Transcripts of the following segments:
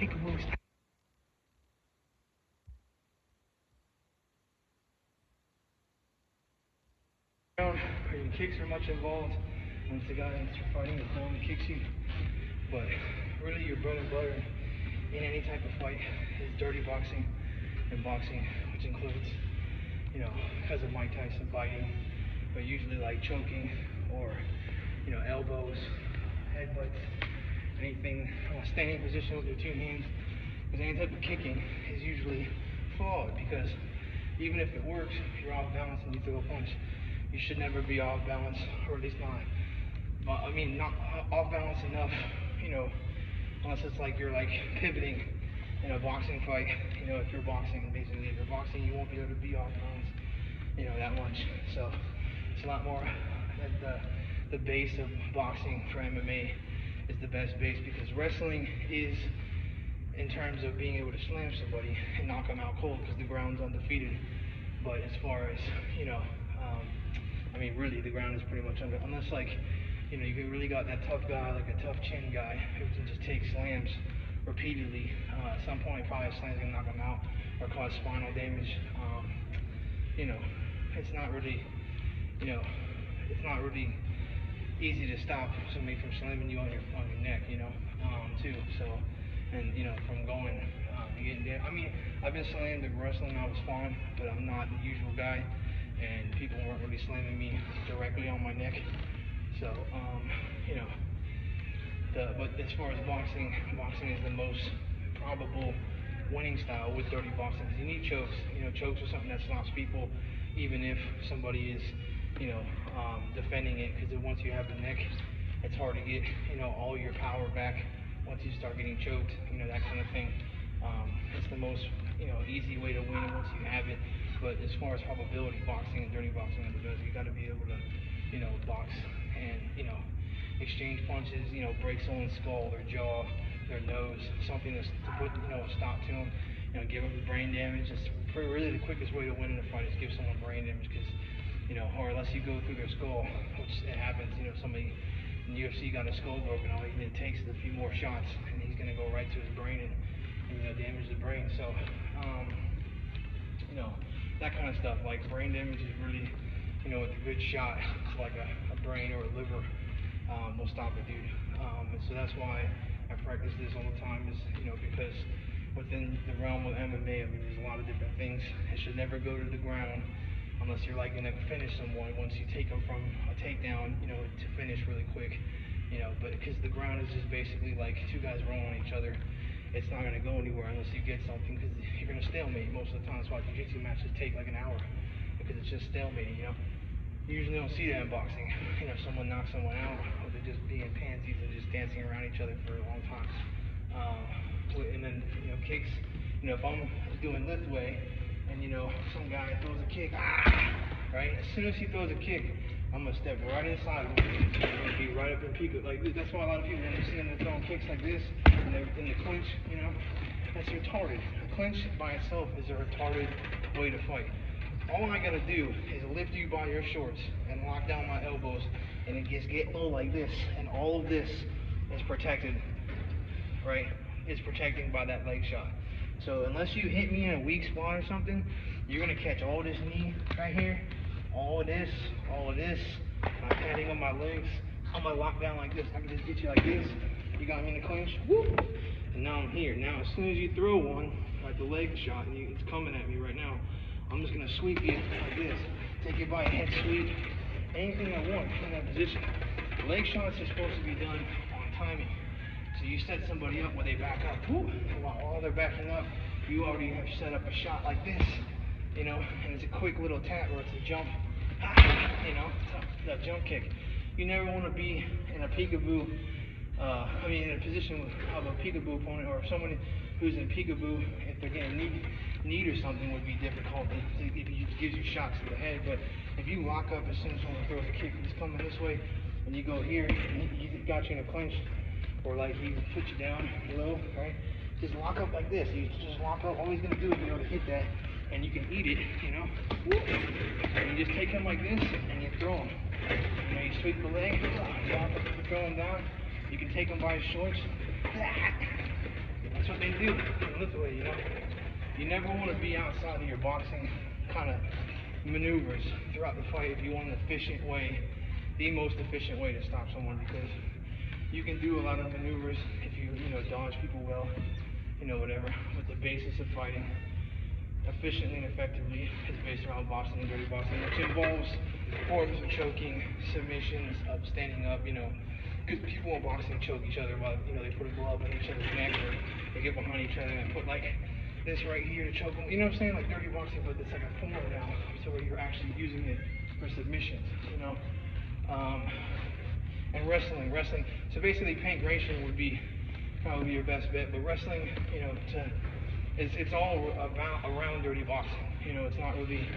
peekaboo style. Or your kicks are much involved. Once the guy that you're fighting is the one that kicks you. But really your bread and butter in any type of fight is dirty boxing and boxing, which includes, because of Mike Tyson biting, but usually like choking or, elbows, headbutts, anything from a standing position with your two hands. Because any type of kicking is usually flawed because even if it works, if you're off balance and you throw a punch, you should never be off balance, or at least not off balance enough, unless it's like you're like pivoting in a boxing fight. If you're boxing, basically, if you're boxing, you won't be able to be off balance, that much. So it's a lot more that the base of boxing for MMA is the best base, because wrestling is in terms of being able to slam somebody and knock them out cold because the ground's undefeated. But as far as, really the ground is pretty much under, unless like, you really got that tough guy, like a tough chin guy who can just take slams repeatedly. At some point, probably a slam's gonna knock him out or cause spinal damage. It's not really, it's not really easy to stop somebody from slamming you on your neck, too. So, and from going, getting there. I've been slammed in wrestling. I was fine, but I'm not the usual guy, and people weren't really slamming me directly on my neck. So, but as far as boxing is the most probable winning style with dirty boxing, because you need chokes. Chokes are something that stops people, even if somebody is, defending it, because once you have the neck, it's hard to get, all your power back once you start getting choked, that kind of thing. It's the most, easy way to win once you have it. But as far as probability, boxing and dirty boxing are the best. You got to be able to, box and, exchange punches, break someone's skull, their jaw, their nose, something to put, a stop to them, give them brain damage. It's really the quickest way to win in a fight is give someone brain damage, because, or unless you go through their skull, which it happens, somebody in UFC got a skull broken, all he takes is a few more shots, and he's going to go right to his brain and damage the brain. So, that kind of stuff, like brain damage is really, with a good shot, it's like a brain or a liver, will stop a dude. And so that's why I practice this all the time, is, because within the realm of MMA, there's a lot of different things. It should never go to the ground unless you're like going to finish someone once you take them from a takedown, to finish really quick, but because the ground is just basically like two guys rolling on each other. It's not going to go anywhere unless you get something, because you're going to stalemate most of the time. That's why jiu-jitsu matches take like an hour, because it's just stalemating, You usually don't see that in boxing. Someone knocks someone out, or they're just being pansies and just dancing around each other for a long time. And then, kicks, if I'm doing this way, and, some guy throws a kick, right? As soon as he throws a kick, I'm going to step right inside him. I'm going to be right up in peekaboo. Like, that's why a lot of people, when you see them throwing kicks like this, and they're in the clinch, that's retarded. A clinch by itself is a retarded way to fight. All I got to do is lift you by your shorts and lock down my elbows, and it just get low like this, and all of this is protected, right? It's protecting by that leg shot. So unless you hit me in a weak spot or something, you're going to catch all this knee right here, all of this, my padding on my legs. I'm going to lock down like this. I can just get you like this. You got me in the clinch. Woo! And now I'm here. Now as soon as you throw one, like the leg shot, and it's coming at me right now, I'm just going to sweep you like this. Take you by a head sweep. Anything I want in that position. Leg shots are supposed to be done on timing. So you set somebody up where they back up. Woo! While they're backing up, you already have set up a shot like this. And it's a quick little tap where it's a jump. That jump kick. You never want to be in a peekaboo, in a position of a peekaboo opponent, or someone who's in peekaboo, if they're getting kneed or something, would be difficult. It gives you shots to the head. But if you lock up as soon as someone throws a kick, he's coming this way, and you go here, and he got you in a clinch, or like he put you down low, right? Just lock up like this. You just lock up. All he's going to do is be able to hit that, and you can eat it, And you just take him like this, and you throw him. You sweep the leg, drop it, throw him down. You can take him by his shorts. That's what they do in Lithuania, you know. You never want to be outside of your boxing kind of maneuvers throughout the fight if you want an efficient way, the most efficient way to stop someone, because you can do a lot of maneuvers if you dodge people well, whatever. But the basis of fighting efficiently and effectively is based around boxing and dirty boxing, which involves forms of choking, submissions, standing up, because people in boxing choke each other while, they put a glove on each other's neck, or they get behind each other and put like this right here to choke them. You know what I'm saying? Like dirty boxing, but it's like a form now, so where you're actually using it for submissions, and wrestling. So basically, pankration would probably be your best bet, but wrestling, it's all around dirty boxing. It's not really.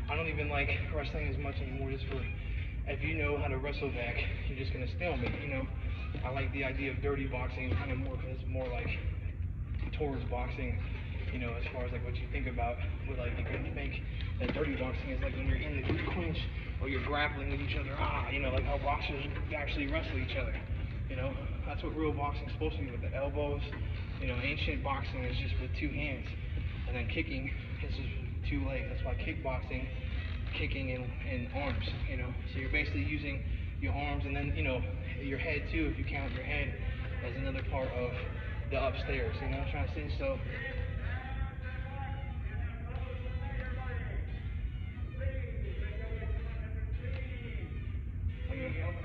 I don't even like wrestling as much anymore, just for if you know how to wrestle back, you're just gonna stalemate. I like the idea of dirty boxing, kind of more, because it's more like towards boxing. As far as like what you think about, but like you can think that dirty boxing is like when you're in the clinch or you're grappling with each other, like how boxers actually wrestle each other. That's what real boxing is supposed to be, with the elbows. Ancient boxing is just with two hands, and then kicking is just with two legs. That's why kickboxing, kicking in arms. So you're basically using your arms, and then your head too, if you count your head as another part of the upstairs. You know what I'm trying to say? So.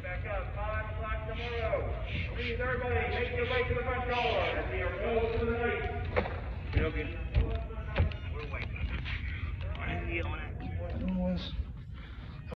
Back up, 5 o'clock tomorrow. Please, everybody, make your way to the front door as we are closed for the night. We're waiting. I'm yelling at